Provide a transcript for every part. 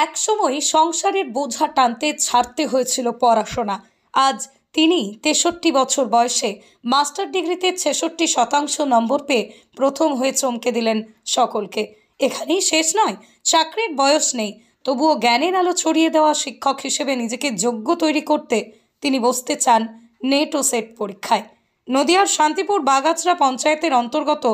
একসময় সংসারের বোঝা টানতে ছাড়তে হয়েছিল পড়াশোনা। আজ তিনি ৬৩ বছর বয়সে মাস্টার ডিগ্রিতে ৬৬% নম্বর পেয়ে প্রথম হয়ে চমকে দিলেন সকলকে। এখানেই শেষ নয়, চাকরির বয়স নেই, তবুও জ্ঞানের আলো ছড়িয়ে দেওয়া শিক্ষক হিসেবে নিজেকে যোগ্য তৈরি করতে তিনি বসতে চান নেট ও সেট পরীক্ষায়। নদিয়ার শান্তিপুর বাগাচড়া পঞ্চায়েতের অন্তর্গত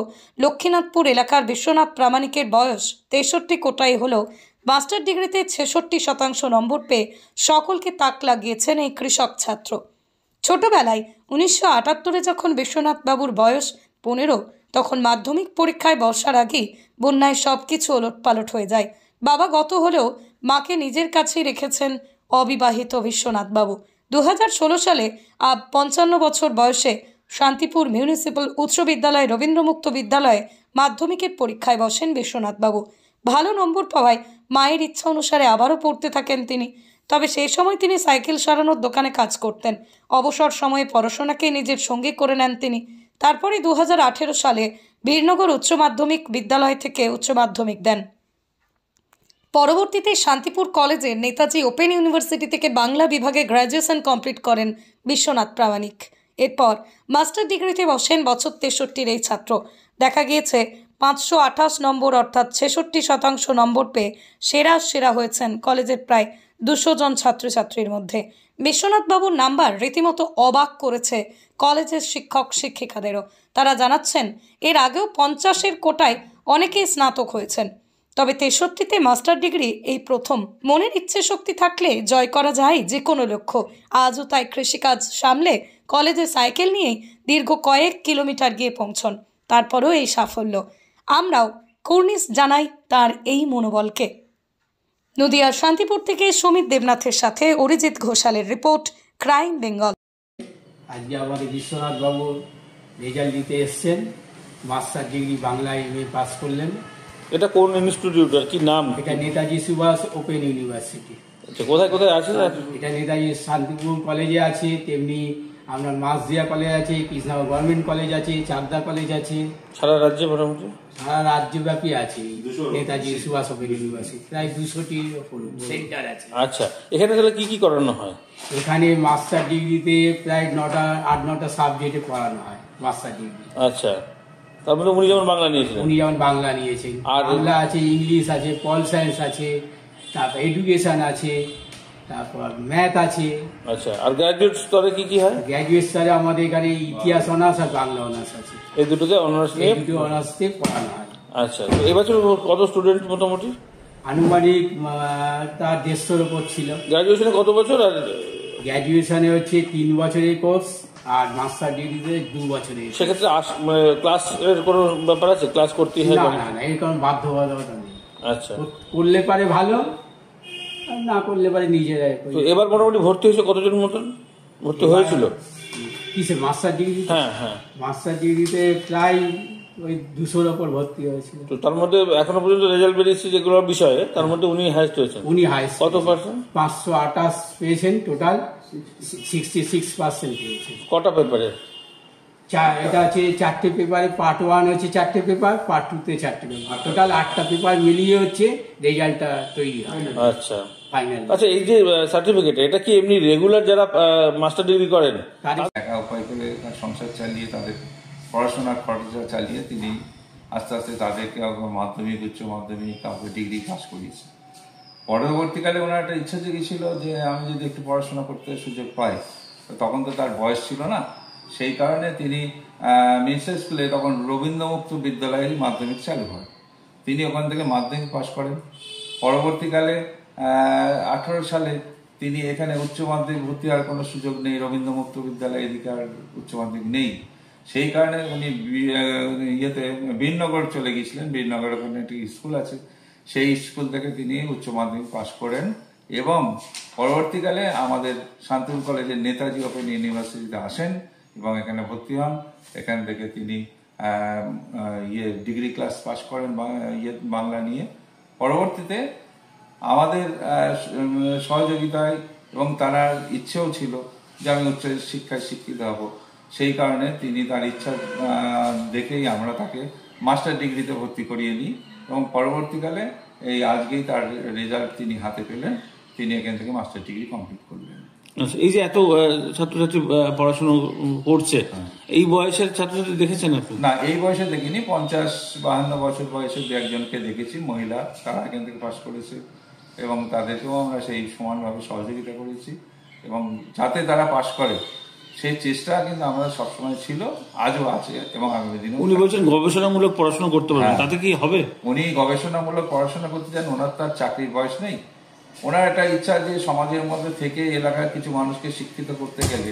লক্ষ্মীনাথপুর এলাকার বিশ্বনাথ প্রামাণিকের বয়স ৬৩ কোটায় হলেও মাস্টার ডিগ্রিতে ৬৬% নম্বর পেয়ে সকলকে তাক লাগিয়েছেন এই কৃষক ছাত্র। ছোটবেলায় ১৯৭৮-এ যখন বিশ্বনাথ বাবুর বয়স ১৫, তখন মাধ্যমিক পরীক্ষায় বসার আগেই বন্যায় সবকিছু ওলটপালট হয়ে যায়। বাবা গত হলেও মাকে নিজের কাছেই রেখেছেন অবিবাহিত বিশ্বনাথ বাবু। ২০১৬ সালে ৫৫ বছর বয়সে শান্তিপুর মিউনিসিপ্যাল উচ্চ বিদ্যালয় রবীন্দ্রমুক্ত বিদ্যালয়ে মাধ্যমিকের পরীক্ষায় বসেন বিশ্বনাথ বাবু। ভালো নম্বর পাওয়ায় মায়ের ইচ্ছা অনুসারে আবারও পড়তে থাকেন তিনি। তবে সেই সময় তিনি সাইকেল সারানোর দোকানে কাজ করতেন। অবসর সময়ে পড়াশোনাকে নিজের সঙ্গী করে নেন তিনি। তারপরে ২০১৮ সালে বীরনগর উচ্চ মাধ্যমিক বিদ্যালয় থেকে উচ্চ মাধ্যমিক দেন। পরবর্তীতে শান্তিপুর কলেজের নেতাজি ওপেন ইউনিভার্সিটি থেকে বাংলা বিভাগে গ্র্যাজুয়েশন কমপ্লিট করেন বিশ্বনাথ প্রামাণিক। এরপর মাস্টার ডিগ্রিতে বসেন বছর ৬৩-র এই ছাত্র। দেখা গিয়েছে ৫২৮ নম্বর অর্থাৎ ৬৬% নম্বর পেয়ে সেরা হয়েছেন কলেজের প্রায় ২০০ জন ছাত্রছাত্রীর মধ্যে। বিশ্বনাথ বাবুর নাম্বার রীতিমতো অবাক করেছে কলেজের শিক্ষক শিক্ষিকাদেরও। তারা জানাচ্ছেন এর আগেও ৫০-এর কোটায় অনেকেই স্নাতক হয়েছেন, তবে ৬৩-তে মাস্টার ডিগ্রি এই প্রথম। মনের ইচ্ছে শক্তি থাকলে জয় করা যায় যে কোনো লক্ষ্য। আজও তাই কৃষিকাজ সামলে কলেজে সাইকেল নিয়েই দীর্ঘ কয়েক কিলোমিটার গিয়ে পৌঁছন। তারপরও এই সাফল্য। আমরাও কুর্নিশ জানাই তার এই মনোবলকে। নদিয়ার শান্তিপুর থেকে সুমিত দেবনাথের সাথে অরিজিৎ ঘোষালের রিপোর্ট, ক্রাইম বেঙ্গল। আজকে আমাদের বিশ্বনাথ বাবু রেজাল্ট দিতে এসছেন, master degree Bangla MA pass করলেন। এটা কোন ইনস্টিটিউট আর কি নাম? এটা নেতাজি সুভাষ ওপেন ইউনিভার্সিটি। আচ্ছা, কোথায় কোথায় আছে? এটা নেতাজি শান্তিপুর কলেজে আছে, তেমনি আপনার মাসদিয়া কলেজ আছে, কৃষ্ণনগর গভর্নমেন্ট কলেজ আছে, চাকদা কলেজ আছে। সারা রাজ্যে মোটামুটি সারা রাজ্যব্যাপী আছে নেতাজি সুভাষ ওপেন ইউনিভার্সিটি। প্রায় ২০০টির ওপর সেন্টার আছে। আচ্ছা, এখানে তাহলে কি কি করানো হয়? এখানে মাস্টার ডিগ্রিতে প্রায় ৮-৯টা সাবজেক্টে পড়ানো হয় মাস্টার ডিগ্রি। আচ্ছা, তারপরে উনি যেমন বাংলা নিয়েছিলেন? উনি যেমন বাংলা নিয়েছেন, আর বাংলা আছে, ইংলিশ আছে, পল সায়েন্স আছে, তারপর এডুকেশন আছে, তারপর ম্যাথ আছে। আচ্ছা, আর গ্র্যাজুয়েট স্তরে কি কি হয়? গ্র্যাজুয়েট স্তরে আমাদের এখানে ইতিহাস অনার্স আর বাংলা অনার্স আছে। এই দুটোতে অনার্স নিয়ে দুটো অনার্সে পড়ানো হয়। আচ্ছা, তো এবছর কত স্টুডেন্ট মোটামুটি? আনুমানিক তার ১৫০-র উপর ছিল। গ্র্যাজুয়েশনে কত বছর? আর গ্র্যাজুয়েশনে হচ্ছে ৩ বছরের কোর্স, আর মাস্টার ডিগ্রিতে ২ বছরের। সেক্ষেত্রে ক্লাস এর কোনো ব্যাপার আছে? ক্লাস করতেই হয়? না, এর কোনো বাধ্যবাধকতা নেই। আচ্ছা, করলে পারে ভালো, আর না করলে পারে নিজেরাই। তো এবার মোটামুটি ভর্তি হয়েছে কতজন মতন ভর্তি হয়েছিল? কিসে মাস্টার ডিগ্রি? হ্যাঁ, মাস্টার ডিগ্রিতে প্রায় ওই ২০০-র ওপর ভর্তি হয়েছিল। তো তার মধ্যে এখনো পর্যন্ত রেজাল্ট বেরিয়েছে যেগুলো বিষয়ে, তার মধ্যে উনি হাইস্ট হয়েছেন। উনি হাইস্ট। কত পার্সেন্ট? ৫২৮ পেয়েছেন, টোটাল 66% পেয়েছেন। কটা পেপারে? এটা আছে 4টে পেপারে। পার্ট 1 হচ্ছে 4টে পেপার, পার্ট 2-তে 4টে পেপার, টোটাল 8টা পেপার মিলিয়ে হচ্ছে রেজাল্টটা তৈরি হয়। আচ্ছা, ফাইনাল। আচ্ছা, এই যে সার্টিফিকেট, এটা কি এমনি রেগুলার যারা মাস্টার ডিগ্রি করেন একা উপায় করে সংসার চালিয়ে, তাদের পড়াশোনার খরচা চালিয়ে তিনি আস্তে আস্তে তাদেরকে মাধ্যমিক, উচ্চ মাধ্যমিক, তারপরে ডিগ্রি পাস করিয়েছে। পরবর্তীকালে ওনার একটা ইচ্ছা জেগেছিল যে আমি যদি একটু পড়াশোনা করতে সুযোগ পাই। তখন তো তার বয়স ছিল না, সেই কারণে তিনি মিউনিসিপ্যাল স্কুলে, তখন রবীন্দ্রমুক্ত বিদ্যালয়ের মাধ্যমিক চালু হয়, তিনি ওখান থেকে মাধ্যমিক পাস করেন। পরবর্তীকালে 18 সালে তিনি এখানে উচ্চ মাধ্যমিক ভর্তি হওয়ার কোনো সুযোগ নেই, রবীন্দ্রমুক্ত বিদ্যালয় এদিকে আর উচ্চ মাধ্যমিক নেই। সেই কারণে উনি বীরনগর চলে গিয়েছিলেন। বীরনগরের ওখানে একটি স্কুল আছে, সেই স্কুল থেকে তিনি উচ্চ মাধ্যমিক পাস করেন এবং পরবর্তীকালে আমাদের শান্তিপুর কলেজের নেতাজি ওপেন ইউনিভার্সিটিতে আসেন এবং এখানে ভর্তি হন। এখান থেকে তিনি ডিগ্রি ক্লাস পাস করেন বাংলা নিয়ে। পরবর্তীতে আমাদের সহযোগিতায় এবং তার ইচ্ছেও ছিল যে আমি উচ্চ শিক্ষায় শিক্ষিত হব, সেই কারণে তিনি তার ইচ্ছা দেখেই আমরা তাকে মাস্টার ডিগ্রিতে ভর্তি করিয়ে নিই এবং পরবর্তীকালে এই আজকেই তার রেজাল্ট তিনি হাতে পেলেন, তিনি এখান থেকে মাস্টার ডিগ্রি কমপ্লিট করলেন। আচ্ছা, এই যে এত ছাত্রছাত্রী পড়াশোনা করছে, এই বয়সের ছাত্রছাত্রী দেখেছেন আপনি? না, এই বয়সে দেখিনি, 50-52 বছর বয়সের দু একজনকে দেখেছি, মহিলা, তারা এখান থেকে পাশ করেছে এবং তাদেরকেও আমরা সেই সমানভাবে সহযোগিতা করেছি এবং যাতে তারা পাশ করে সেই চেষ্টা কিন্তু আমাদের সবসময় ছিল, আজও আছে এবং আগামী দিনে। উনি বলছেন গবেষণামূলক পড়াশোনা করতে পারবেন, তাতে কি হবে? উনি গবেষণামূলক পড়াশোনা করতে চান, ওনার তার চাকরির বয়স নেই, ওনার একটা ইচ্ছা যে সমাজের মধ্যে থেকে এলাকার কিছু মানুষকে শিক্ষিত করতে গেলে